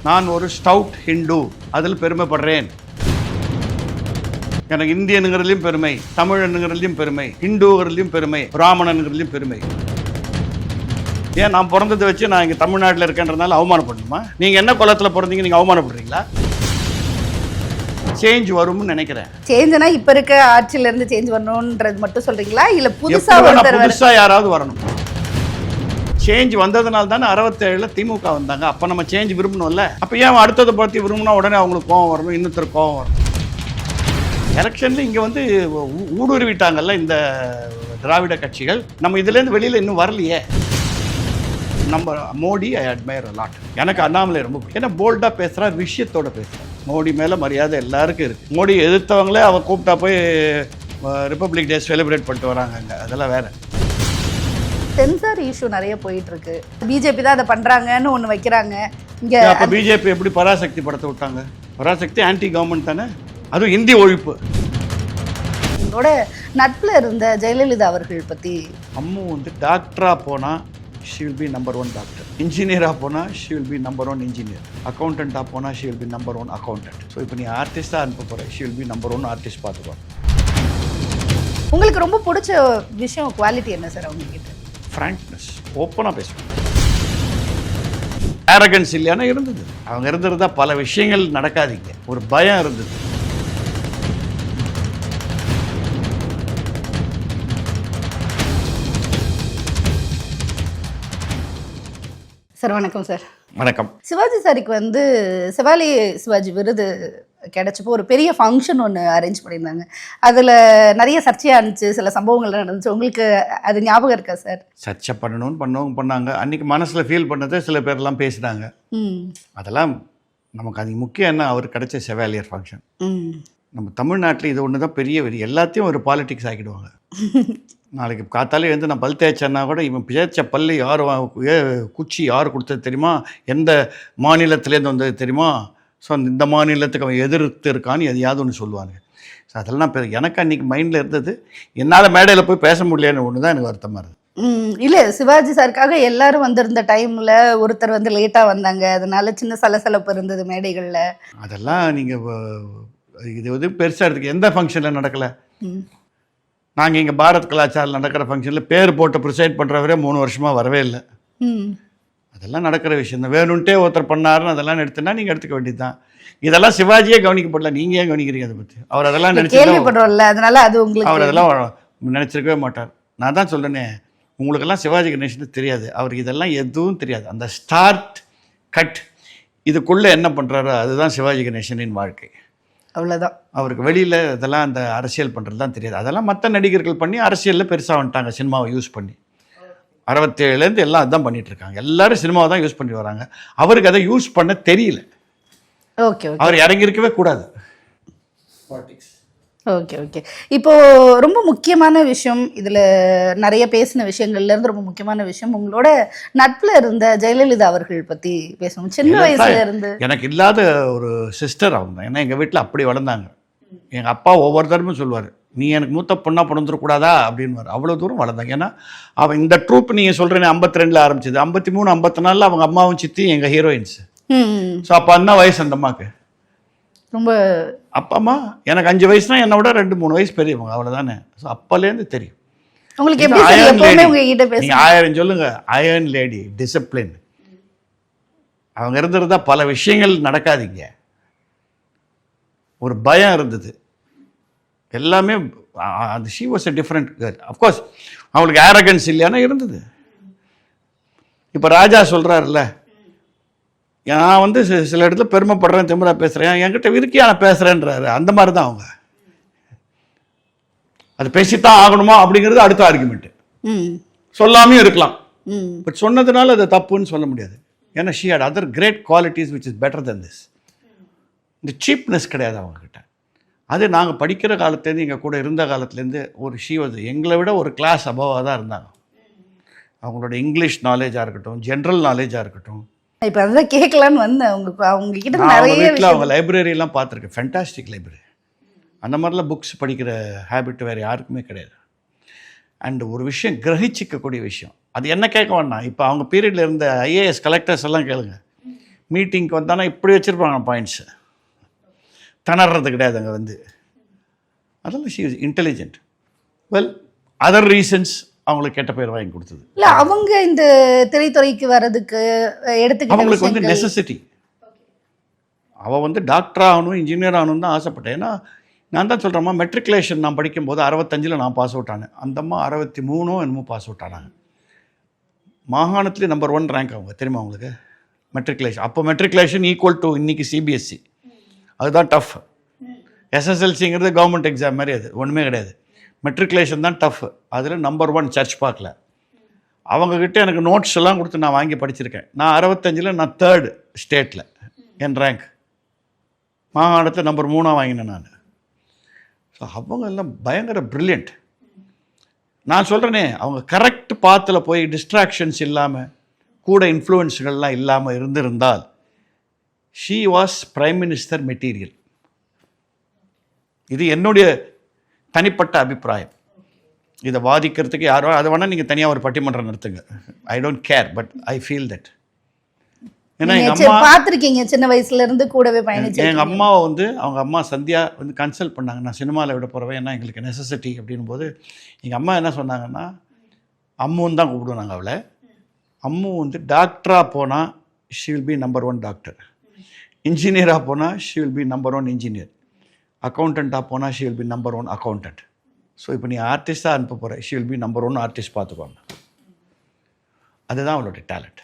நான் ஒரு ஸ்டவுட் ஹிந்து, அதில் பெருமைப்படுறேன். எனக்கு இந்தியனுங்கிறதுலையும் பெருமை, தமிழனுங்கிறதுலையும் பெருமை, ஹிந்துங்கிறதுலையும் பெருமை, பிராமணனுங்கிறதுலையும் பெருமை. ஏன் நான் பிறந்ததை வச்சு நான் இங்கே தமிழ்நாட்டில் இருக்கேன்றதுனால அவமானப்படணுமா? நீங்கள் என்ன குலத்தில் பிறந்தீங்க, நீங்கள் அவமானப்படுறீங்களா? சேஞ்ச் வரும்னு நினைக்கிறேன். சேஞ்ச்னா இப்போ இருக்க ஆட்சியில இருந்து சேஞ்ச் வரணும்ன்றது மட்டும் சொல்றீங்களா, இல்ல புதுசா யாராவது வரணும்? சேஞ்ச் வந்ததுனால தானே 67 திமுக வந்தாங்க. அப்போ நம்ம சேஞ்ச் விரும்பணும்ல. அப்போ ஏன் அடுத்ததை பற்றி விரும்பினா உடனே அவங்களுக்கு கோவம் வரணும், இன்னொருத்தர் கோவம் வரணும்? எலெக்ஷனில் இங்கே வந்து ஊடுருவிட்டாங்கல்ல இந்த திராவிட கட்சிகள். நம்ம இதுலேருந்து வெளியில் இன்னும் வரலையே. நம்ம மோடி ஐ அட்மையர் அ லாட். எனக்கு அண்ணாமலை ரொம்ப பிடிக்கும். ஏன்னா போல்டாக பேசுகிறார், விஷயத்தோட பேசுகிறார். மோடி மேலே மரியாதை எல்லாருக்கும் இருக்குது. மோடி எதிர்த்தவங்களே அவன் கூப்பிட்டா போய் ரிப்பப்ளிக் டே செலிப்ரேட் பண்ணிட்டு வராங்க அங்கே. அதெல்லாம் வேறு. சென்சார் இஷ்யூ நிறைய போயிட்டு இருக்கு. பிஜேபி தான் அதை பண்ணுறாங்கன்னு ஒன்று வைக்கிறாங்க இங்கே. அப்போ பிஜேபி எப்படி பராசக்தி படத்தை விட்டாங்க? பராசக்தி ஆன்டி கவர்மெண்ட் தானே, அதுவும் இந்தி ஒழிப்பு. உங்களோட நட்பில் இருந்த ஜெயலலிதா அவர்கள் பற்றி. அம்மு வந்து டாக்டராக போனால் she will be number 1 doctor. இன்ஜினியராக போனால் she will be number 1 engineer. அக்கௌண்டண்ட்டாக போனால் she will be number 1 accountant. So இப்போ நீ ஆர்டிஸ்டாக அனுப்ப போகிற, she will be number 1 artist பார்த்துக்கோ. உங்களுக்கு ரொம்ப பிடிச்ச விஷயம், குவாலிட்டி என்ன சார் அவங்க கிட்ட? ஃப்ராங்க்னஸ், ஓப்பனாக பேசுவேன். அரகன்ஸ் இல்லையானா இருந்தது. அவங்க இருந்திருந்தா பல விஷயங்கள் நடக்காதீங்க. ஒரு பயம் இருந்தது. சார் வணக்கம். சார் வணக்கம். சிவாஜி சாருக்கு வந்து செவாலி சிவாஜி விருது கிடைச்சப்போ ஒரு பெரிய ஃபங்க்ஷன் ஒன்று அரேஞ்ச் பண்ணியிருந்தாங்க. அதில் நிறைய சர்ச்சையாக இருந்துச்சு, சில சம்பவங்கள்லாம் நடந்துச்சு. உங்களுக்கு அது ஞாபகம் இருக்கா சார்? சர்ச்சை பண்ணணும்னு பண்ணாங்க. அன்றைக்கி மனசில் ஃபீல் பண்ணதை சில பேர்லாம் பேசினாங்க. அதெல்லாம் நமக்கு அது முக்கியம். என்ன, அவர் கிடைச்ச செவாலியர் ஃபங்க்ஷன். நம்ம தமிழ்நாட்டில் இது ஒன்று தான் பெரிய வெறி. எல்லாத்தையும் ஒரு பாலிட்டிக்ஸ் ஆக்கிடுவாங்க. நாளைக்கு காத்தாலே வந்து நான் பல் தேய்ச்சேன்னா கூட இவன் தேய்ச்ச பல்லு யார், குச்சி யார் கொடுத்தது தெரியுமா, எந்த மாநிலத்திலேருந்து வந்தது தெரியுமா, ஸோ இந்த மாநிலத்துக்கு அவன் எதிர்த்து இருக்கான்னு எதையாவது ஒன்று சொல்லுவாங்க. ஸோ அதெல்லாம் எனக்கு அன்றைக்கி மைண்டில் இருந்தது. என்னால் மேடையில் போய் பேச முடியலன்னு ஒன்று தான் எனக்கு வருத்தமாக இருக்குது. இல்லை, சிவாஜி சாருக்காக எல்லாரும் வந்திருந்த டைமில் ஒருத்தர் வந்து லேட்டாக வந்தாங்க, அதனால சின்ன சலசலப்பு இருந்தது மேடைகளில். அதெல்லாம் நீங்கள் இது வந்து பெருசாக எடுத்துக்க. எந்த ஃபங்க்ஷனில் நடக்கலை? நாங்கள் இங்கே பாரத் கலாச்சாரம் நடக்கிற ஃபங்க்ஷனில் பேர் போட்டு ப்ரிசைட் பண்ணுறவரே 3 வருஷமாக வரவே இல்லை. அதெல்லாம் நடக்கிற விஷயம் தான். வேணுன்ட்டே ஒருத்தர் பண்ணாருன்னு அதெல்லாம் எடுத்துனா நீங்கள் எடுத்துக்க வேண்டியது தான். இதெல்லாம் சிவாஜியே கவனிக்கப்படல, நீங்கள் ஏன் கவனிக்கிறீங்க அதை பற்றி? அவர் அதெல்லாம் நினைச்சிருக்கோம்ல, அதனால அது உங்களுக்கு அவர் அதெல்லாம் நினச்சிருக்கவே மாட்டார். நான் தான் சொல்கிறேனே, உங்களுக்கெல்லாம் சிவாஜி கணேசன் தெரியாது, அவருக்கு இதெல்லாம் எதுவும் தெரியாது. அந்த ஸ்டார்ட் கட் இதுக்குள்ளே என்ன பண்ணுறாரோ அதுதான் சிவாஜி கணேசனின் வாழ்க்கை. அவ்வளோதான். அவருக்கு வெளியில் இதெல்லாம் அந்த அரசியல் பண்ணுறது தான் தெரியாது. அதெல்லாம் மற்ற நடிகர்கள் பண்ணி அரசியலில் பெருசாக வந்துட்டாங்க, சினிமாவை யூஸ் பண்ணி. 67லேருந்து எல்லாம் அதுதான் பண்ணிகிட்ருக்காங்க. எல்லோரும் சினிமாவை தான் யூஸ் பண்ணி வராங்க. அவருக்கு அதை யூஸ் பண்ண தெரியல. ஓகே, அவர் இறங்கியிருக்கவே கூடாது. Okay okay. இப்போ ரொம்ப முக்கியமான விஷயம், இதில் நிறைய பேசின விஷயங்கள்லேருந்து ரொம்ப முக்கியமான விஷயம், உங்களோட நட்பில் இருந்த ஜெயலலிதா அவர்கள் பற்றி பேசணும். சின்ன வயசுல இருந்து எனக்கு இல்லாத ஒரு சிஸ்டர் அவங்க தான். ஏன்னா எங்கள் வீட்டில் அப்படி வளர்ந்தாங்க. எங்கள் அப்பா ஒவ்வொரு தடவையும் சொல்லுவார், நீ எனக்கு மூத்த பொண்ணாக பிறந்துடக்கூடாதா அப்படின்னு. அவ்வளோ தூரம் வளர்ந்தாங்க. ஏன்னா அவன் இந்த ட்ரூப் நீங்கள் சொல்கிறேன்னு 52 ஆரம்பிச்சது, 53 54 அவங்க அம்மாவும் சித்தி எங்கள் ஹீரோயின்ஸ். ஸோ அப்போ அந்த வயசு அந்த அம்மாவுக்கு ரொம்ப. அப்பா அம்மா எனக்கு 5 வயசுனா என்னை விட 2-3 வயசு பெரியவங்க, அவ்வளோதானே. ஸோ அப்போலேருந்து தெரியும். உங்களுக்கு எப்படி எப்பவுமே உங்ககிட்ட பேசுங்க, 1000 சொல்லுங்க, அயர்ன் லேடி, டிசிப்ளின். அவங்க இருந்திருந்தா பல விஷயங்கள் நடக்காதீங்க. ஒரு பயம் இருந்தது எல்லாமே. அந்த she was a different girl. Of course அவங்களுக்கு அரகன்ஸ் இல்லையானா இருந்தது. இப்போ ராஜா சொல்கிறாருல்ல, நான் வந்து சில இடத்துல பெருமைப்படுறேன், திமிரா பேசுகிறேன், என்கிட்ட விருக்கியா நான் பேசுகிறேன்றாரு. அந்த மாதிரி தான் அவங்க. அது பேசித்தான் ஆகணுமா அப்படிங்கிறது அடுத்த ஆர்குமெண்ட்டு. சொல்லாமையும் இருக்கலாம், பட் சொன்னதுனால அது தப்புன்னு சொல்ல முடியாது. ஏன்னா she had other great qualities which is better than this. இந்த சீப்னஸ் கிடையாது அவங்கக்கிட்ட. அது நாங்கள் படிக்கிற காலத்துலேருந்து, எங்கள் கூட இருந்த காலத்துலேருந்து ஒரு ஷீ வந்து எங்களை விட ஒரு கிளாஸ் அபவாக தான் இருந்தாங்க. அவங்களோட இங்கிலீஷ் நாலேஜாக இருக்கட்டும், ஜென்ரல் நாலேஜாக இருக்கட்டும். இப்போ அதான் கேட்கலான்னு வந்தேன். அவங்க கிட்ட நிறைய வீட்டில் அவங்க லைப்ரரியெல்லாம் பார்த்துருக்கேன், ஃபென்டாஸ்டிக் லைப்ரரி. அந்த மாதிரிலாம் புக்ஸ் படிக்கிற ஹேபிட் வேறு யாருக்குமே கிடையாது. அண்ட் ஒரு விஷயம் கிரகிச்சிக்கக்கூடிய விஷயம், அது என்ன கேட்க வேண்டாம். இப்போ அவங்க பீரியடில் இருந்த ஐஏஎஸ் கலெக்டர்ஸ் எல்லாம் கேளுங்க, மீட்டிங்க்கு வந்தானா இப்படி வச்சுருப்பாங்க பாயிண்ட்ஸு, திணறது கிடையாது அங்கே வந்து. அதெல்லாம் she is intelligent. Well, other reasons அவங்களுக்கு கெட்ட பேர் வாங்கி கொடுத்தது. இல்லை, அவங்க இந்த திரைத்துறைக்கு வர்றதுக்கு அவங்களுக்கு வந்து எடுத்துக்கிட்ட நெசசிட்டி. அவள் வந்து டாக்டர் ஆகணும், இன்ஜினியர் ஆகணும்னு தான் ஆசைப்பட்டேன். ஏன்னா நான் தான் சொல்கிறேம்மா, மெட்ரிகுலேஷன் நான் படிக்கும்போது 65 நான் பாஸ் அவுட் ஆனேன். அந்தம்மா 63 என்னமோ பாஸ் அவுட் ஆனாங்க. மாகாணத்துலேயே நம்பர் 1 ரேங்க் அவங்க, தெரியுமா உங்களுக்கு? மெட்ரிகுலேஷன் அப்போ மெட்ரிகுலேஷன் ஈக்குவல் டு இன்றைக்கி சிபிஎஸ்சி. அதுதான் டஃப். எஸ்எஸ்எல்சிங்கிறது கவர்மெண்ட் எக்ஸாம் மாதிரி, அது ஒன்றுமே கிடையாது. மெட்ரிகுலேஷன் தான் டஃப். அதில் நம்பர் 1 சர்ச் பார்க்கில். அவங்கக்கிட்ட எனக்கு நோட்ஸ் எல்லாம் கொடுத்து நான் வாங்கி படிச்சிருக்கேன். நான் 65 நான் 3rd ஸ்டேட்டில் என் ரேங்க். மாகாணத்தில் நம்பர் 3 வாங்கினேன் நான். ஸோ அவங்க எல்லாம் பயங்கர ப்ரில்லியண்ட். நான் சொல்கிறேனே, அவங்க கரெக்ட் பாத்தில் போய் டிஸ்ட்ராக்ஷன்ஸ் இல்லாமல், கூட இன்ஃப்ளூயன்ஸுகள்லாம் இல்லாமல் இருந்திருந்தால் she was prime minister material. இது என்னுடைய தனிப்பட்ட அபிப்பிராயம். இதை வாதிக்கிறதுக்கு யாரோ, அதை வேணால் நீங்கள் தனியாக ஒரு பட்டிமன்றம் நடத்துங்க, I don't care, but I feel that. ஏன்னா எங்கள் அம்மா பார்த்துருக்கீங்க, சின்ன வயசுல இருந்து கூடவே பயணிச்சு. எங்கள் அம்மாவை வந்து அவங்க அம்மா சந்தியா வந்து கன்சல்ட் பண்ணாங்க. நான் சினிமாவில் விட போகிறவன், ஏன்னா எங்களுக்கு நெசசிட்டி அப்படின்னும் போது எங்கள் அம்மா என்ன சொன்னாங்கன்னா, அம்முன்னு தான் கூப்பிடுவோம் நாங்கள் அவளை. அம்மு வந்து டாக்டராக போனால் she will be number 1 doctor, இன்ஜினியராக போனால் she will be number 1 engineer, அக்கௌண்டண்ட்டாக போனால் she will be number 1 accountant. So இப்போ நீ ஆர்டிஸ்டாக அனுப்ப போகிற, she will be number 1 artist, பார்த்துக்கோங்க. அதுதான் அவளோட டேலண்ட்.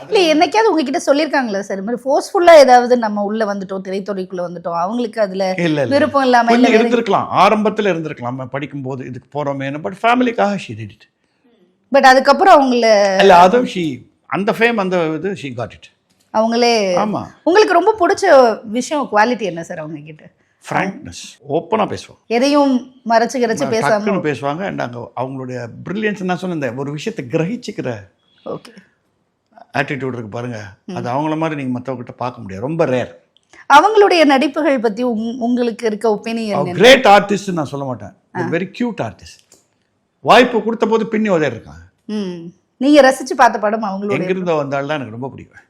இல்லை, என்னைக்காவது உங்ககிட்ட சொல்லியிருக்காங்களா சார், இது மாதிரி ஃபோர்ஸ்ஃபுல்லாக ஏதாவது நம்ம உள்ளே வந்துட்டோம், திரைத்துறைக்குள்ளே வந்துட்டோம், அவங்களுக்கு அதில் விருப்பம் இல்லாமல் இல்லை இருந்திருக்கலாம், ஆரம்பத்தில் இருந்திருக்கலாம், நம்ம படிக்கும்போது இதுக்கு போகிறோமேனு. பட் ஃபேமிலிக்காக ஷி டிட் இட். பட் அதுக்கப்புறம் அவங்கள இல்லை, அதுவும் ஷி அந்த ஃபேம், அந்த இது ஷி காட் இட் அவங்களே. ஆமாம். உங்களுக்கு ரொம்ப பிடிச்ச விஷயம், குவாலிட்டி என்ன சார் அவங்க கிட்ட? ஃப்ராங்க்னஸ், ஓப்பனாக பேசுவாங்க, எதையும் மறைச்சு கிடச்சி பேசாமல் பேசுவாங்க. அண்ட் அங்கே அவங்களுடைய ப்ரில்லியன்ஸ் நான் சொன்ன, இந்த ஒரு விஷயத்தை கிரகிச்சிக்கிற ஓகே ஆட்டிடியூட் இருக்கு பாருங்க, அது அவங்கள மாதிரி நீங்கள் மற்றவங்கிட்ட பார்க்க முடியாது, ரொம்ப ரேர். அவங்களுடைய நடிப்புகள் பற்றி உங்களுக்கு இருக்க ஒப்பீனியன்? கிரேட் ஆர்டிஸ்ட் நான் சொல்ல மாட்டேன், வெரி கியூட் ஆர்டிஸ்ட். வாய்ப்பு கொடுத்த போது பின்னி உதவி இருக்காங்க. நீங்க ரசிச்சு பார்த்த படம் அவங்களோட எங்கிருந்த வந்தால் தான் எனக்கு ரொம்ப பிடிக்கும்,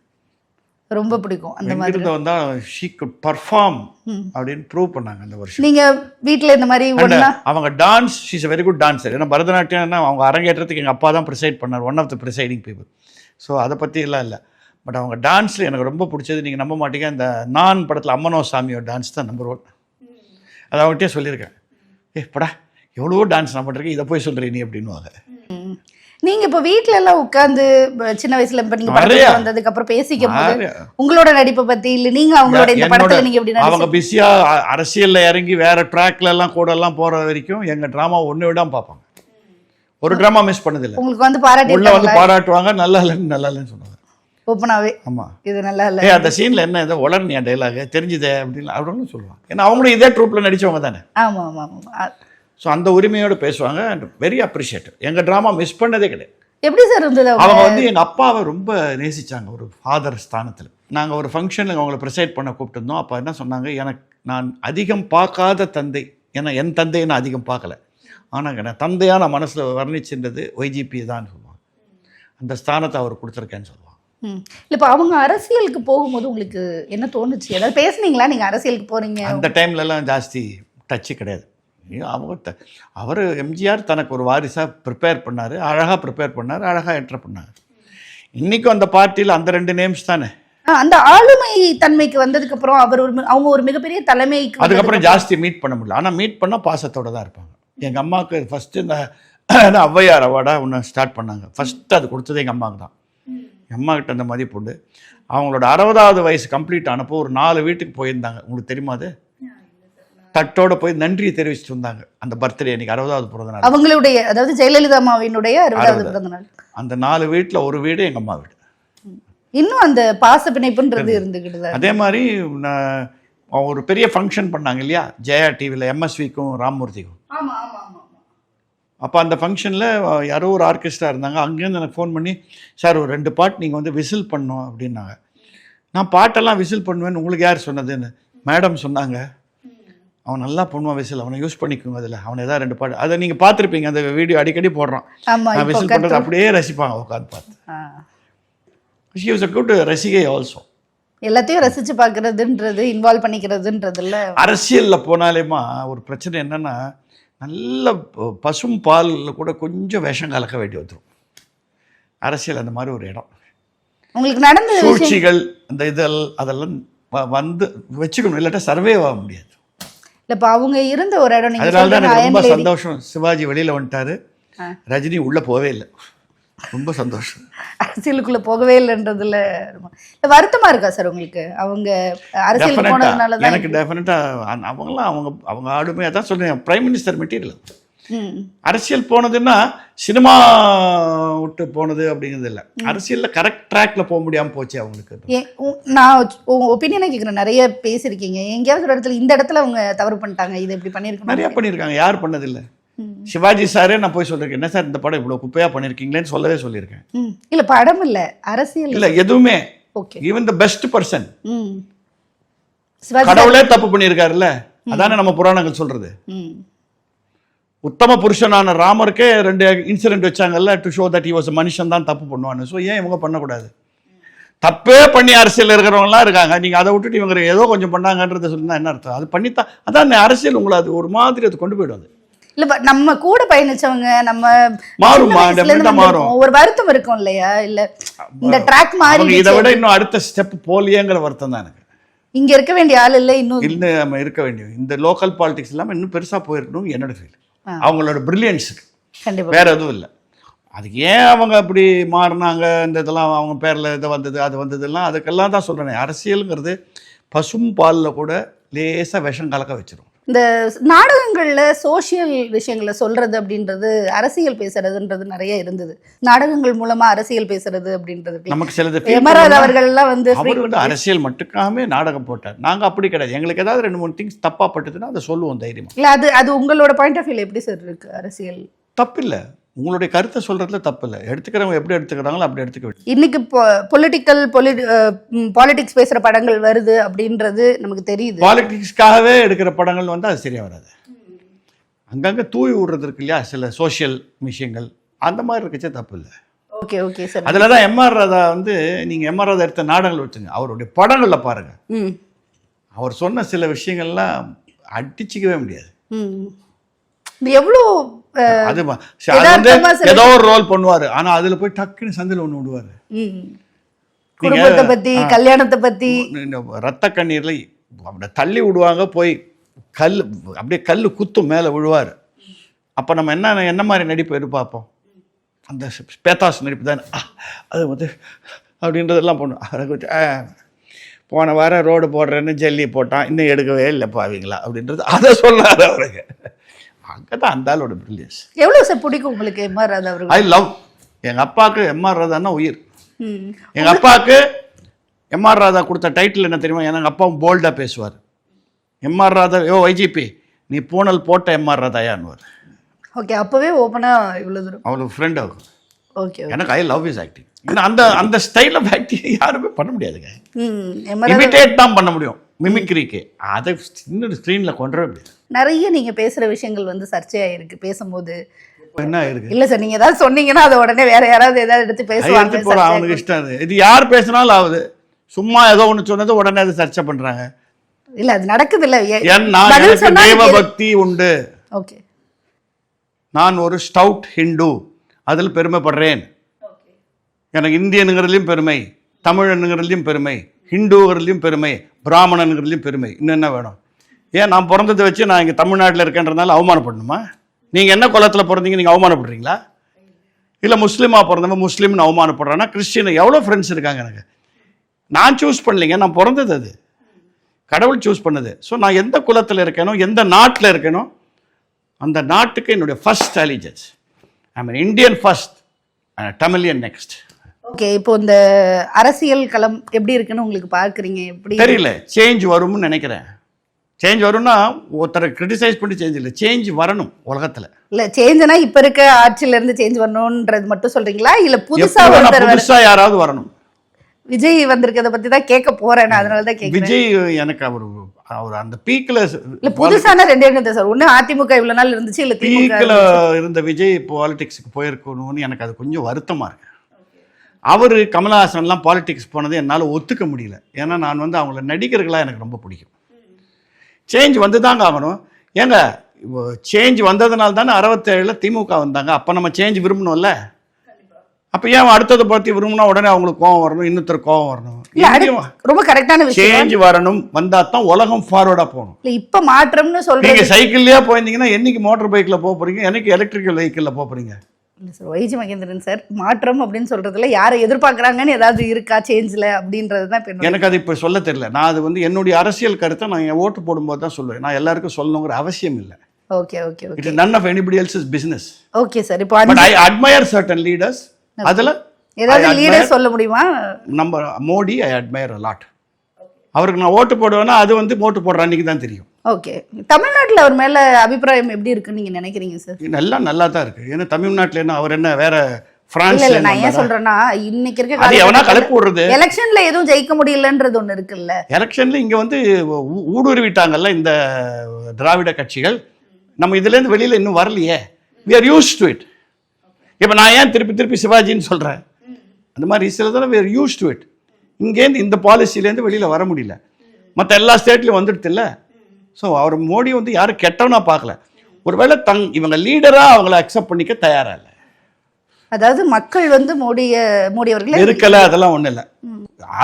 ரொம்ப பிடிக்கும். அந்த மாதிரி எங்கிருந்த வந்தால் ஷீ குட் பர்ஃபார்ம் அப்படின்னு ப்ரூவ் பண்ணாங்க அந்த வருஷம். நீங்க வீட்டில் இந்த மாதிரி அவங்க dance, she is a very good dancer. ஏன்னா பரதநாட்டியம்னா அவங்க அரங்கேற்றத்துக்கு எங்கள் அப்பா தான் ப்ரிசைட் பண்ணார், one of the presiding people. So அதை பற்றி எல்லாம் இல்லை. பட் அவங்க டான்ஸில் எனக்கு ரொம்ப பிடிச்சது, நீங்கள் நம்ப மாட்டீங்க, இந்த நான் படத்தில் அம்மனோ சாமியோட டான்ஸ் தான் நம்பர் 1. அதை அவங்ககிட்டே சொல்லியிருக்கேன், படா எவ்வளவோ டான்ஸ் நான் பண்ணுறேன், இதை போய் சொல்கிறேன் நீ அப்படின்னுவாங்க. நீங்க இப்போ வீட்ல எல்லாம் உட்கார்ந்து சின்ன வயசுல இப்ப நீங்க படத்துல வந்ததுக்கு அப்புறம் பேசிக்கும் போது உங்களோட நடிப்பை பத்தி இல்ல நீங்க அவங்களோட இந்த படத்துல நீங்க எப்படி அவங்க பிஸியா அரசியல்ல இறங்கி வேற ட்ராக்ல எல்லாம் கூட எல்லாம் போற வரைக்கும் எங்க டிராமா ஒண்ணு விடாம பார்ப்பாங்க. ஒரு டிராமா மிஸ் பண்ணது இல்ல. உங்களுக்கு வந்து பாராட்டி உள்ள வந்து பாராட்டுவாங்க, நல்லா இல்லன்னு நல்லா இல்லன்னு சொல்லுவாங்க ஓப்பனாவே. ஆமா, இது நல்லா இல்ல, அந்த சீன்ல என்ன ஏதோ உளர்னியா டைலாக் தெரிஞ்சுதே அப்படின்னு அப்படின்னு சொல்லுவாங்க. ஏன்னா அவங்களும் இதே ட்ரூப்ல நடிச்சவங்க தானே. ஆமா ஆமா ஆமா. ஸோ அந்த உரிமையோடு பேசுவாங்க. And very appreciative. எங்கள் ட்ராமா மிஸ் பண்ணதே கிடையாது. எப்படி சார் இருந்தது? அவங்க வந்து எங்கள் அப்பாவை ரொம்ப நேசித்தாங்க ஒரு ஃபாதர் ஸ்தானத்தில். நாங்கள் ஒரு ஃபங்க்ஷனுக்கு அவங்கள ப்ரிசைட் பண்ண கூப்பிட்டுருந்தோம். அப்போ என்ன சொன்னாங்க, எனக்கு நான் அதிகம் பார்க்காத தந்தை, ஏன்னா என் தந்தையை நான் அதிகம் பார்க்கல, ஆனால் நான் தந்தையாக நான் மனசில் வர்ணிச்சுன்றது ஒய்ஜிபி தான் சொல்லுவாங்க. அந்த ஸ்தானத்தை அவர் கொடுத்துருக்கேன்னு சொல்லுவாங்க. இப்போ அவங்க அரசியலுக்கு போகும்போது உங்களுக்கு என்ன தோணுச்சு? ஏதாவது பேசுனீங்களா நீங்கள் அரசியலுக்கு போகிறீங்க? அந்த டைம்லலாம் ஜாஸ்தி டச்சு கிடையாது. அவர் எம்ஜிஆர் தனக்கு ஒரு வாரிசாக ப்ரிப்பேர் பண்ணார், அழகாக ப்ரிப்பேர் பண்ணார், அழகாக என்டர் பண்ணார். இன்றைக்கும் அந்த பார்ட்டியில் அந்த 2 நேம்ஸ் தானே. அந்த ஆளுமை தன்மைக்கு வந்ததுக்கப்புறம் அவர் அவங்க ஒரு மிகப்பெரிய தலைமைக்கு அதுக்கப்புறம் ஜாஸ்தி மீட் பண்ண முடியல. ஆனால் மீட் பண்ணால் பாசத்தோடு தான் இருப்பாங்க. எங்கள் அம்மாவுக்கு ஃபஸ்ட்டு இந்த ஔவையார் அவார்டாக ஒன்று ஸ்டார்ட் பண்ணாங்க. ஃபஸ்ட்டு அது கொடுத்தது எங்கள் அம்மாவுக்கு தான். எங்கள் அம்மாக்கிட்ட அந்த மதிப்பு உண்டு. அவங்களோட 60வது வயசு கம்ப்ளீட் ஆனப்போ ஒரு 4 வீட்டுக்கு போயிருந்தாங்க. உங்களுக்கு தெரியுமா? அது தட்டோட போய் நன்றியை தெரிவிச்சுட்டு வந்தாங்க. அந்த பர்த்டே அன்னைக்கு 60வது பிறந்த நாள் அவங்களுடைய, அதாவது ஜெயலலிதா அம்மாவினுடைய 60வது பிறந்த நாள். அந்த 4 வீட்டில் ஒரு வீடு எங்கள் அம்மா வீடு. இன்னும் அந்த பாச பிணைப்புன்றது இருந்துக்கிட்டு. அதே மாதிரி ஒரு பெரிய ஃபங்க்ஷன் பண்ணாங்க இல்லையா ஜெயா டிவியில், எம்எஸ்விக்கும் ராம்மூர்த்திக்கும். அப்போ அந்த ஃபங்க்ஷனில் யாரோ ஒரு ஆர்கெஸ்ட்ரா இருந்தாங்க. அங்கேருந்து எனக்கு ஃபோன் பண்ணி, சார் ஒரு 2 பாட்டு நீங்கள் வந்து விசில் பண்ணணும் அப்படின்னாங்க. நான் பாட்டெல்லாம் விசில் பண்ணுவேன்னு உங்களுக்கு யார் சொன்னதுன்னு மேடம் சொன்னாங்க. அவன் நல்லா பண்ணுவான் விசில், அவனை யூஸ் பண்ணிக்கோங்க. அதில் அவனை ஏதாவது 2 பாட்டு, அதை நீங்கள் பார்த்துருப்பீங்க, அந்த வீடியோ அடிக்கடி போடுறான். நான் விசில் பண்ணுறது அப்படியே ரசிப்பாங்க உட்காந்து பார்த்து. ஷி வாஸ் அ குட் ரசிகை ஆல்சோ. எல்லாத்தையும் ரசிச்சு பார்க்கறதுன்றது, இன்வால்வ் பண்ணிக்கிறதுன்றதுல அரசியலில் போனாலேமா ஒரு பிரச்சனை என்னென்னா, நல்ல பசும் பாலில் கூட கொஞ்சம் விஷம் கலக்க வேண்டி வந்துடும். அரசியல் அந்த மாதிரி ஒரு இடம். உங்களுக்கு நடந்த சூழ்ச்சிகள் அந்த அதெல்லாம் வந்து வச்சுக்கணும், இல்லாட்டா சர்வே ஆக முடியாது. இல்ல இப்ப அவங்க இருந்த ஒரு இடம், நீங்க அதனால தான் சொல்றீங்க எனக்கு ரொம்ப அயன் லேடி. சந்தோஷம், சிவாஜி வெளியில் வந்துட்டாரு, ரஜினி உள்ளே போவே இல்லை. ரொம்ப சந்தோஷம். அரசியலுக்குள்ள போகவே இல்லைன்றதுல இல்ல வருத்தமா இருக்கா சார் உங்களுக்கு? அவங்க அரசியலுக்கு போனதுனால தான் எனக்கு டெஃபினட்டா அவங்களாம் அவங்க ஆளுமே அதான் சொல்றேன், பிரைம் மினிஸ்டர் மெட்டீரியல். அரசியல் போனதுன்னா சினிமா விட்டு போனது அப்படிங்கிறது இல்லை, அரசியல்ல கரெக்ட் ட்ராக்ல போக முடியாம போச்சு அவங்களுக்கு. நான் ஒப்பீனியனை கேட்குறேன், நிறைய பேசியிருக்கீங்க, எங்கேயாவது ஒரு இடத்துல இந்த இடத்துல அவங்க தவறு பண்ணிட்டாங்க, இது இப்படி பண்ணியிருக்காங்க. நிறைய பண்ணியிருக்காங்க, யார் பண்ணதில்லை? சிவாஜி சாரே நான் போய் சொல்லிருக்கேன், என்ன சார் இந்த படம் இவ்வளவு குப்பையா பண்ணிருக்கீங்களேன்னு சொல்லவே சொல்லியிருக்கேன். இல்ல படம் இல்ல, அரசியல் இல்ல எதுவுமே. Okay, even the best person Shivaji கடவுளே தப்பு பண்ணியிருக்காருல்ல, அதானே நம்ம புராணங்கள் சொல்றது. உத்தம புருஷனான ராமருக்கே 2 இன்சிடென்ட் வச்சாங்கல்ல, to show that he was மனுஷன் தான் தப்பு பண்ணுவான்னு. ஸோ ஏன் இவங்க பண்ணக்கூடாது? தப்பே பண்ணி அரசியல் இருக்கிறவங்கலாம் இருக்காங்க, நீங்க அதை விட்டுட்டு இவங்க ஏதோ கொஞ்சம் பண்ணாங்கன்றத சொல்லினா என்ன அர்த்தம்? அது பண்ணித்தான், அதான் அரசியல் உங்களை அது ஒரு மாதிரி அது கொண்டு போயிடும். அது இல்ல நம்ம கூட பயணிச்சவங்க, நம்ம மாறும், ஒரு வருத்தம் இருக்கும் இல்லையா? இல்ல இந்த ட்ராக் மாறி இதை விட இன்னும் அடுத்த ஸ்டெப் போலியேங்கிற வருத்தம் தான் எனக்கு. இங்க இருக்க வேண்டிய ஆள் இல்லை, இன்னும் நம்ம இருக்க வேண்டிய இந்த லோக்கல் பாலிடிக்ஸ் இல்லாமல் இன்னும் பெருசா போயிருக்கணும் என்னோட ஃபீல். அவங்களோட பிரில்லியன்ஸுக்கு வேற எதுவும் இல்லை. அதுக்கு ஏன் அவங்க அப்படி மாறினாங்க, இந்த இதெல்லாம் அவங்க பேரில் இது வந்தது அது வந்ததுலாம், அதுக்கெல்லாம் தான் சொல்கிறேன். அரசியலுங்கிறது பசும் பாலில் கூட லேசாக விஷம் கலக்க வச்சிடும். இந்த நாடகங்கள்ல சோசியல் விஷயங்களை சொல்றது அப்படின்றது, அரசியல் பேசுறதுன்றது நிறைய இருந்தது. நாடகங்கள் மூலமா அரசியல் பேசுறது அப்படின்றது நமக்கு சிலது எமராஜ் அவர்கள்லாம் அவர் வந்து அரசியல் மட்டுக்காமே நாடகம் போட்டார். நாங்க அப்படி கிடையாது, எங்களுக்கு ஏதாவது 2-3 திங்ஸ் தப்பா பட்டுதுன்னா அதை சொல்லுவோம் தைரியமா. இல்ல அது உங்களோட பாயிண்ட் ஆஃப் வியூல எப்படி சார் இருக்கு? அரசியல் தப்பு இல்லை, உங்களுடைய கருத்தை சொல்றதுல தப்பு இல்லை, எடுத்துக்கிறவங்க எப்படி எடுத்துக்கிறாங்களோ அப்படி எடுத்துக்க வேண்டும். இன்னைக்கு பாலிடிக்ஸ் பேசுற படங்கள் வருது அப்படின்றது நமக்கு தெரியுது. பாலிடிக்ஸ்க்காகவே எடுக்கிற படங்கள் வந்து அது சரியா வராது. அங்கங்க தூவி விடுறது இருக்கு இல்லையா, சில சோசியல் விஷயங்கள், அந்த மாதிரி இருக்கச்சே தப்பு இல்லை. Okay okay sir. அதில் தான் எம்ஆர் ராதா வந்து, நீங்கள் எம்ஆர் ராதா எடுத்த நாடகங்கள் வச்சுங்க, அவருடைய படங்களில் பாருங்க, அவர் சொன்ன சில விஷயங்கள்லாம் அடிச்சிக்கவே முடியாது. எவ்வளோ அது வந்து ஏதோ ஒரு ரோல் பண்ணுவாரு, ஆனா அதுல போய் டக்குன்னு சந்தில ஒண்ணு விடுவாரு. குடும்பத்தை பத்தி, கல்யாணத்தை பத்தி, ரத்த கண்ணீர்ல அப்படியே தள்ளி விடுவாங்க, போய் கல் அப்படியே கல் குத்தும் மேல விழுவாரு. அப்ப நம்ம என்ன மாதிரி நடிப்பு எதிர்பார்ப்போம்? அந்த பேத்தாஸ் நடிப்பு தானே அது வந்து அப்படின்றதெல்லாம் பண்ணும். போன வாரம் ரோடு போடுறேன்னு ஜல்லி போட்டான், இன்னும் எடுக்கவே இல்லை பாவீங்களா அப்படின்றது அதை சொல்லாரு அவருக்கு. அங்கதான் அந்த ஆளோட பிரில்லியன்ஸ். எவ்வளவு சார் பிடிக்கும் உங்களுக்கு எம்ஆர் ராதா அவர்கள்? I love. எங்க அப்பாவுக்கு எம்ஆர் ராதான்னா உயிர். எங்க அப்பாவுக்கு எம்ஆர் ராதா கொடுத்த டைட்டில் என்ன தெரியுமா? எங்க அப்பாவும் போல்டா பேசுவார். எம்ஆர் ராதா, யோ ஐஜிபி நீ பூனல் போட்ட எம்ஆர் ராதாயான்னுவார். ஓகே, அப்பவே ஓப்பனா இவ்வளவு தூரம் அவளுக்கு ஃப்ரெண்ட் ஆகும். ஓகே, எனக்கு ஐ லவ் இஸ் ஆக்டிங். அந்த அந்த ஸ்டைல் ஆஃப் ஆக்டிங் யாருமே பண்ண முடியாதுங்க. இமிட்டேட் தான் பண்ண முடியும், மிமிக்ரிக்கு. அதை சின்ன ஸ்க்ரீன்ல கொண்டுவர முடியாது. நிறைய நீங்க பேசுற விஷயங்கள் வந்து சர்ச்சையாயிருக்கு பேசும்போது. என்ன இருக்கு? இல்ல சார், நீங்க ஏதாவது சொன்னீங்கன்னா அதை உடனே வேற யாராவது ஏதாவது எடுத்து பேசுவாங்க. அவனுக்கு இஷ்டம் இது யார் பேசினாலும் ஆகுது. சும்மா ஏதோ ஒன்று சொன்னது உடனே அதை சர்ச்சை பண்றாங்க. இல்ல அது நடக்குது இல்ல. எனக்கு தெய்வ பக்தி உண்டு. ஓகே, நான் ஒரு ஸ்டவுட் ஹிந்து, அதில் பெருமைப்படுறேன். எனக்கு இந்தியனுங்கிறதுலையும் பெருமை, தமிழனுங்கிறதுலையும் பெருமை, ஹிந்துங்கிறதுலையும் பெருமை, பிராமணனுங்கிறதுலையும் பெருமை. இன்னும் என்ன வேணும்? ஏன் நான் பிறந்ததை வச்சு நான் இங்கே தமிழ்நாட்டில் இருக்கேன்றதுனால அவமானப்படணுமா? நீங்கள் என்ன குலத்தில் பிறந்தீங்க, நீங்கள் அவமானப்படுறீங்களா? இல்லை முஸ்லீமாக பிறந்தவங்க முஸ்லீம்னு அவமானப்படுறான்னா, கிறிஸ்டின் எவ்வளோ ஃப்ரெண்ட்ஸ் இருக்காங்க எனக்கு. நான் சூஸ் பண்ணலைங்க, நான் பிறந்தது அது கடவுள் சூஸ் பண்ணது. ஸோ நான் எந்த குலத்தில் இருக்கேனோ, எந்த நாட்டில் இருக்கேனோ, அந்த நாட்டுக்கு என்னுடைய first allegiance. I mean Indian first, Tamilian next. Okay, இப்போ இந்த அரசியல் களம் எப்படி இருக்குன்னு உங்களுக்கு பார்க்குறீங்க? எப்படி தெரியல, சேஞ்ச் வரும்னு நினைக்கிறேன். சேஞ்ச் வரும்னா ஒருத்தரை கிரிட்டிசைஸ் பண்ணி சேஞ்ச் இல்லை, சேஞ்ச் வரணும் உலகத்தில். இல்லை சேஞ்சுனா இப்போ இருக்க ஆட்சியிலேருந்து சேஞ்ச் வரணுன்றது மட்டும் சொல்கிறீங்களா? இல்லை புதுசாக யாராவது வரணும்? விஜய் வந்திருக்கிறத பற்றி தான் கேட்க போகிறேன், அதனால தான் கேட்குறேன். விஜய் எனக்கு அவர் அந்த பீக்கில் இல்லை புதுசான ரெண்டு சார். ஒன்று அதிமுக இவ்வளோ நாள் இருந்துச்சு, இல்லை பீக்கில் இருந்த விஜய் பாலிடிக்ஸுக்கு போயிருக்கணும்னு எனக்கு அது கொஞ்சம் வருத்தமாக இருக்கு. அவர் கமலஹாசன்லாம் பாலிடிக்ஸ் போனது என்னால் ஒத்துக்க முடியல. ஏன்னா நான் வந்து அவங்கள நடிகர்களாக எனக்கு ரொம்ப பிடிக்கும். சேஞ்ச் வந்து தாங்க ஆகணும். ஏங்க சேஞ்ச் வந்ததுனால தானே 67 திமுக வந்தாங்க. அப்போ நம்ம சேஞ்ச் விரும்பணும்ல. அப்போ ஏன் அடுத்ததை பற்றி விரும்பினா உடனே அவங்களுக்கு கோவம் வரணும், இன்னொருத்தர் கோவம் வரணும்? ரொம்ப கரெக்டான விஷயம். சேஞ்ச் வரணும், வந்தா தான் உலகம் ஃபார்வர்டா போகணும். இப்ப மாற்றம்னு சொல்றீங்க. நீங்க சைக்கிள்லயே போயிருந்தீங்கன்னா என்னைக்கு மோட்டார் பைக்ல போக போறீங்க, என்னைக்கு எலக்ட்ரிக்கல் வெஹிக்கிள்ல போக போறீங்க? இல்லை சார், வைஜி மகேந்திரன் சார் மாற்றம் அப்படின்னு சொல்றதுல யாரை எதிர்பார்க்குறாங்கன்னு ஏதாவது இருக்கா சேஞ்சில் அப்படின்றது தான் இப்போ எனக்கு அது இப்போ சொல்ல தெரியல. நான் அது வந்து என்னுடைய அரசியல் கருத்தை நான் என் ஓட்டு போடும்போது தான் சொல்லுவேன். நான் எல்லாருக்கும் சொல்லணுங்கிற அவசியம் இல்லை. Okay okay okay. It is none of anybody else business. Okay sir. இப்போ ஐ அட்மயர் சர்டன் லீடர்ஸ். அதில் ஏதாவது லீடர் சொல்ல முடியுமா? நம்ம மோடி ஐ அட்மயர் அ லாட். அவருக்கு நான் ஓட்டு போடுவேன்னா அது வந்து ஓட்டு போடுற அன்னைக்கு தான் தெரியும். ஓகே. தமிழ்நாட்டில் அவர் மேலே அபிப்பிராயம் எப்படி இருக்குன்னு நீங்கள் நினைக்கிறீங்க சார்? நல்லா தான் இருக்கு. ஏன்னா தமிழ்நாட்டில் என்ன அவர் என்ன வேற பிரான்ஸ்? நான் ஏன் சொல்றேன்னா இன்னைக்கு இருக்க எவனா கலப்பு விடுறது. எலெக்ஷன்ல எதுவும் ஜெயிக்க முடியலன்றது ஒன்று இருக்குல்ல. எலெக்ஷன்ல இங்க வந்து ஊடுருவிட்டாங்கல்ல இந்த திராவிட கட்சிகள். நம்ம இதுல இருந்து வெளியில இன்னும் வரலையே. we are used to it. இப்போ நான் ஏன் திருப்பி சிவாஜின்னு சொல்றேன், அந்த மாதிரி சில தடவை we are used to it. இங்கேருந்து இந்த பாலிசிலேருந்து வெளியில வர முடியல. மற்ற எல்லா ஸ்டேட்லையும் வந்துடுது இல்லை. ஸோ அவர் மோடி வந்து யாரும் கெட்டவனா பார்க்கல. ஒருவேளை இவங்க லீடராக அவங்கள அக்செப்ட் பண்ணிக்க தயாரா இல்லை. அதாவது மக்கள் வந்து மோடி அவர்களே இருக்கல, அதெல்லாம் ஒன்றும் இல்லை.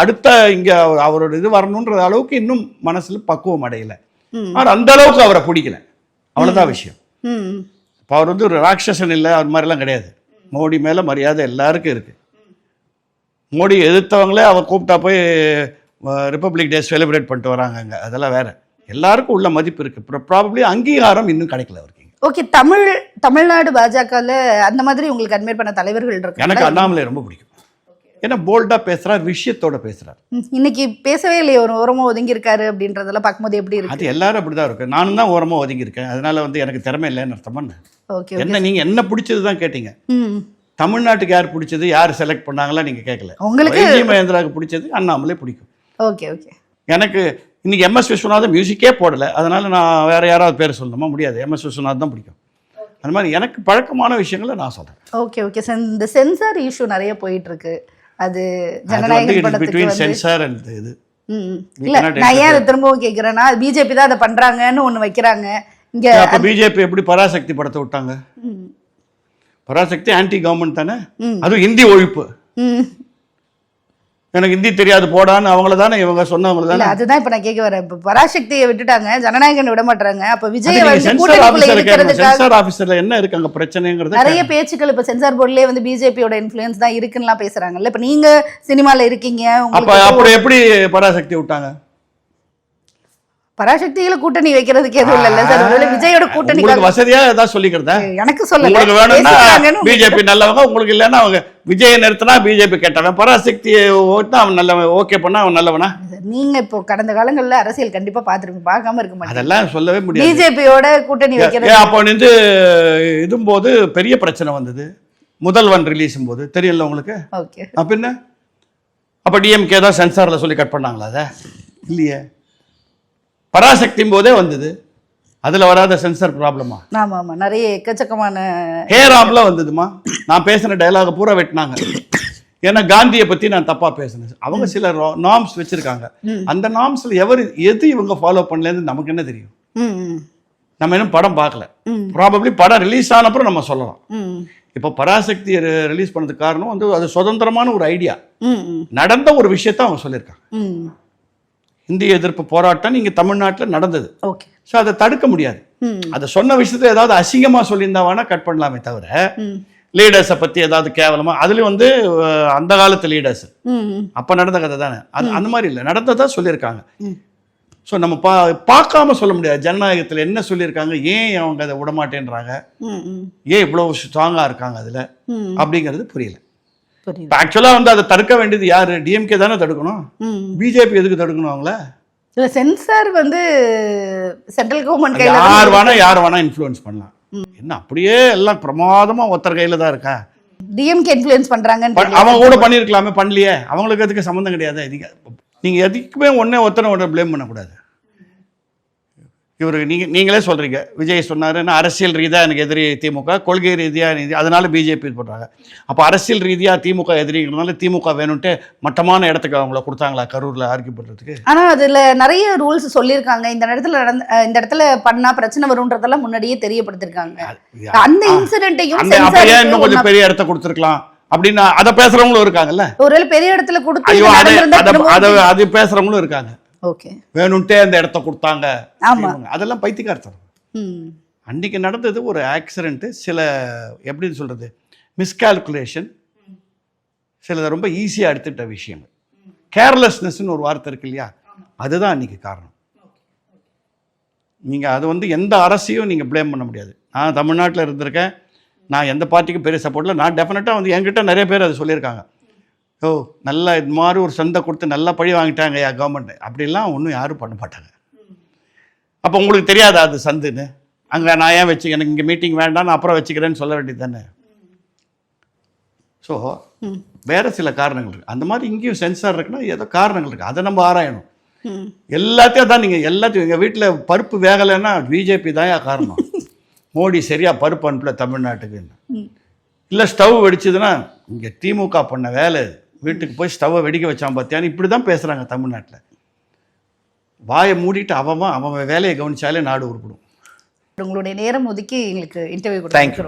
அடுத்த இங்கே அவரோட இது வரணுன்ற அளவுக்கு இன்னும் மனசுல பக்குவம் அடையலை. ஆனால் அந்த அளவுக்கு அவரை பிடிக்கல, அவ்வளோதான் விஷயம். இப்போ அவர் வந்து ஒரு ராட்சசன் இல்லை, அது மாதிரிலாம் கிடையாது. மோடி மேலே மரியாதை எல்லாருக்கும் இருக்கு. மோடி எதிர்த்தவங்களே அவர் கூப்பிட்டா போய் ரிப்பப்ளிக் டே செலிப்ரேட் பண்ணிட்டு வராங்க அங்கே. அதெல்லாம் வேற. எல்லாருக்கும் உள்ள மதிப்பு இருக்கு. ப்ராபப்ளி அங்கீகாரம் இன்னும் கிடைக்கல அவருக்கு. ஓகே. தமிழ்நாடு பாஜகவில் அந்த மாதிரி உங்களுக்கு அட்மையர் பண்ண தலைவர்கள் இருக்கு. எனக்கு அண்ணாமலை ரொம்ப பிடிக்கும். ஏன்னா போல்டா பேசுறார், விஷயத்தோட பேசுறார். இன்னைக்கு பேசவே இல்லையே, ஒரு ஓரமா ஒதுங்கி இருக்காரு அப்படின்றதெல்லாம் பார்க்கும்போது எப்படி இருக்கு? அது எல்லாரும் அப்படிதான் இருக்கு. நானும் தான் ஓரமா ஒதுங்கி இருக்கேன். அதனால வந்து எனக்கு திறமை இல்லைன்னு அர்த்தமா? ஓகே. என்ன நீங்க என்ன பிடிச்சது தான் கேட்டீங்க. தமிழ்நாட்டுக்கு யார் பிடிச்சது, யார் செலக்ட் பண்ணாங்களா நீங்க கேட்கல. உங்களுக்கு வைஜி மகேந்திராவுக்கு பிடிச்சது அண்ணாமலை பிடிக்கும். Okay okay. எனக்கு இன்னைக்கு MS விஸ்வநாதன் மியூசிக்கே போடலை, அதனால நான் வேற யாராவது பேர் சொல்லணுமா? முடியாது. MS விஸ்வநாதன் தான் பிடிக்கும். அந்த மாதிரி எனக்கு பழக்கமான விஷயங்களை நான் சொல்றேன். Okay okay. இந்த சென்சார் இஷ்யூ நிறைய போயிட்டு இருக்கு. அது ஜனநாயக படத்துக்கு வந்து சென்சார் அண்ட் இது இல்ல. நான் ஏன் அதை திரும்பவும் கேட்கிறேன்னா, பிஜேபி தான் அதை பண்றாங்கன்னு ஒண்ணு வைக்கிறாங்க இங்க. அப்ப பிஜேபி எப்படி பராசக்தி படத்தை விட்டாங்க? பராசக்தி ஆன்டி கவர்மெண்ட் தானே, அதுவும் ஹிந்தி ஒழிப்பு. எனக்கு ஹிந்தி தெரியாது போடான்னு அவங்கள தானே இவங்க சொன்னவங்க தானே. அதுதான் இப்ப நான் கேட்க வரேன். இப்ப பராசக்தியை விட்டுட்டாங்க, ஜனநாயகன் விட மாட்டாங்க. அப்ப விஜய் சென்சார் ஆபீசர்ல என்ன இருக்கு அங்க பிரச்சனைங்கிறது நிறைய பேச்சுக்கள் இப்ப சென்சார் போர்ட்லயே வந்து பிஜேபியோட இன்ஃப்ளூயன்ஸ் தான் இருக்குன்னுலாம் பேசுறாங்கல்ல. இப்ப நீங்க சினிமால இருக்கீங்க, அப்படி எப்படி பராசக்தி விட்டாங்க? பராசக்தியில கூட்டணி வைக்கிறதுக்கு எதுவும் இல்ல சார். ஒருவேளை விஜயோட கூட்டணி வசதியா ஏதாவது சொல்லிக்கிறதா? எனக்கு சொல்ல உங்களுக்கு வேணும்னா பிஜேபி நல்லவங்க, உங்களுக்கு இல்லைன்னா அவங்க விஜயை நிறுத்தினா பிஜேபி கேட்டவன், பராசக்தியை ஓட்டினா அவன் நல்லவன், ஓகே பண்ணா அவன் நல்லவனா? நீங்க இப்போ கடந்த காலங்கள்ல அரசியல் கண்டிப்பா பாத்துருங்க, பார்க்காம இருக்க மாட்டேன். அதெல்லாம் சொல்லவே முடியாது. பிஜேபியோட கூட்டணி வைக்கிறது அப்போ வந்து இதும்போது பெரிய பிரச்சனை வந்தது. முதல்வன் ரிலீஸும் போது தெரியல உங்களுக்கு. ஓகே. அப்ப என்ன அப்ப டிஎம்கே தான் சென்சார்ல சொல்லி கட் பண்ணாங்களா? அதை இல்லையே, பராசக்தியும் போதே வந்தது. அதுல வராத சென்சார் ப்ராப்ளமா? ஆமா ஆமா, நிறைய எக்கச்சக்கமான ஹேராம்ல வந்ததுமா. நான் பேசின டயலாக பூரா வெட்டினாங்க. ஏன்னா காந்தியை பத்தி நான் தப்பா பேசினேன். அவங்க சில நார்ம்ஸ் வச்சிருக்காங்க. அந்த நார்ம்ஸ்ல எது இவங்க ஃபாலோ பண்ணலன்னு நமக்கு என்ன தெரியும்? நம்ம இன்னும் படம் பார்க்கல. ப்ராபப்ளி படம் ரிலீஸ் ஆன அப்புறம் நம்ம சொல்லலாம். இப்போ பராசக்தி ரிலீஸ் பண்ணதுக்கு காரணம் வந்து அது சுதந்திரமான ஒரு ஐடியா, நடந்த ஒரு விஷயத்த அவங்க சொல்லியிருக்காங்க. இந்திய எதிர்ப்பு போராட்டம் இங்க தமிழ்நாட்டில் நடந்தது. ஸோ அதை தடுக்க முடியாது. அதை சொன்ன விஷயத்த ஏதாவது அசிங்கமா சொல்லியிருந்தாவானா கட் பண்ணலாமே தவிர, லீடர்ஸை பத்தி ஏதாவது கேவலமா, அதுலயும் வந்து அந்த காலத்து லீடர்ஸ் அப்ப நடந்த கதை தானே, அந்த மாதிரி இல்லை, நடந்ததா சொல்லியிருக்காங்க. ஸோ நம்ம பார்க்காம சொல்ல முடியாது. ஜனநாயகத்தில் என்ன சொல்லியிருக்காங்க, ஏன் அவங்க அதை விடமாட்டேன்றாங்க, ஏன் இவ்வளவு ஸ்ட்ராங்கா இருக்காங்க அதுல அப்படிங்கிறது புரியல. ஆக்சுவலா வந்து அதை தடுக்க வேண்டியது யாரு? டிஎம்கே தானே தடுக்கணும். பிஜேபி எதுக்கு தடுக்கணும் அவங்கள? சென்சார் வந்து சென்ட்ரல் கவர்மெண்ட் யார் வேணா இன்ஃப்ளூயன்ஸ் பண்ணலாம். என்ன அப்படியே எல்லாம் பிரமாதமா ஒருத்தர் கையில தான் இருக்கா? டிஎம்கே இன்ஃப்ளூயன்ஸ் பண்றாங்க. அவங்க கூட பண்ணிருக்கலாமே, பண்ணலையே. அவங்களுக்கு எதுக்கு சம்மந்தம் கிடையாது. நீங்க எதுக்குமே ஒன்னே ஒருத்தனை ப்ளேம் பண்ணக்கூடாது. நீங்களே சொல்கிறீங்க, விஜய் சொன்னாருன்னா அரசியல் ரீதியாக எனக்கு எதிரி திமுக, கொள்கை ரீதியாக அதனால பிஜேபி இது பண்ணுறாங்க. அப்போ அரசியல் ரீதியாக திமுக எதிரிங்கிறதுனால திமுக வேணும்ட்டு மட்டமான இடத்துக்கு அவங்கள கொடுத்தாங்களா கரூரில் ஆர்கியூ பண்ணுறதுக்கு? ஆனா அதுல நிறைய ரூல்ஸ் சொல்லியிருக்காங்க. இந்த இடத்துல பண்ணா பிரச்சனை வரும்ன்றதெல்லாம் முன்னாடியே தெரியப்படுத்திருக்காங்க. அந்த இன்சிடென்ட்டையும் இன்னும் கொஞ்சம் பெரிய இடத்த கொடுத்துருக்கலாம் அப்படின்னு அதை பேசுறவங்களும் இருக்காங்கல்ல. ஒருவேளை பெரிய இடத்துல கொடுத்து அது பேசுறவங்களும் இருக்காங்க. ஓகே, வேணும்ட்டே அந்த இடத்த கொடுத்தாங்க, அதெல்லாம் பைத்தியக்காரத்தனம். அன்னைக்கு நடந்தது ஒரு ஆக்சிடென்ட், சில எப்படின்னு சொல்றது மிஸ்கால்குலேஷன், சில ரொம்ப ஈஸியாக எடுத்துட்ட விஷயங்கள், கேர்லெஸ்னஸ்ன்னு ஒரு வார்த்தை இருக்கு இல்லையா, அதுதான் அன்னைக்கு காரணம். நீங்கள் அது எந்த அரசையும் நீங்கள் ப்ளேம் பண்ண முடியாது. நான் தமிழ்நாட்டில் இருந்திருக்கேன், நான் எந்த பார்ட்டிக்கும் பெரிய சப்போர்ட்டில், நான் டெஃபினட்டாக என்கிட்ட நிறைய பேர் அது சொல்லியிருக்காங்க. ஓ நல்லா இது மாதிரி ஒரு சந்தை கொடுத்து நல்லா பழி வாங்கிட்டாங்க கவர்மெண்ட், அப்படிலாம் ஒன்றும் யாரும் பண்ண மாட்டாங்க. அப்போ உங்களுக்கு தெரியாதா அது சந்துன்னு? அங்கே நான் ஏன் எனக்கு இங்கே மீட்டிங் வேண்டாம், நான் அப்புறம் வச்சுக்கிறேன்னு சொல்ல வேண்டியது தானே. ஸோ வேறு சில காரணங்கள் இருக்குது. அந்த மாதிரி இங்கேயும் சென்சார் இருக்குன்னா ஏதோ காரணங்கள் இருக்குது, அதை நம்ம ஆராயணும். எல்லாத்தையும் தான் நீங்கள் எல்லாத்தையும் எங்கள் வீட்டில் பருப்பு வேகலைன்னா பிஜேபி தான் காரணம், மோடி சரியாக பருப்பு அனுப்பல தமிழ்நாட்டுக்குன்னு. இல்லை ஸ்டவ் வெடிச்சதுன்னா இங்கே திமுக பண்ண வேலை, வீட்டுக்கு போய் ஸ்டவ்வை வெடிக்க வச்சான் பார்த்தியான்னு இப்படி தான் பேசுகிறாங்க தமிழ்நாட்டில். வாயை மூடிட்டு அவன் வேலையை கவனிச்சாலே நாடு உருப்படும். உங்களுடைய நேரம் ஒதுக்கி எங்களுக்கு இன்டர்வியூ தேங்க்யூ.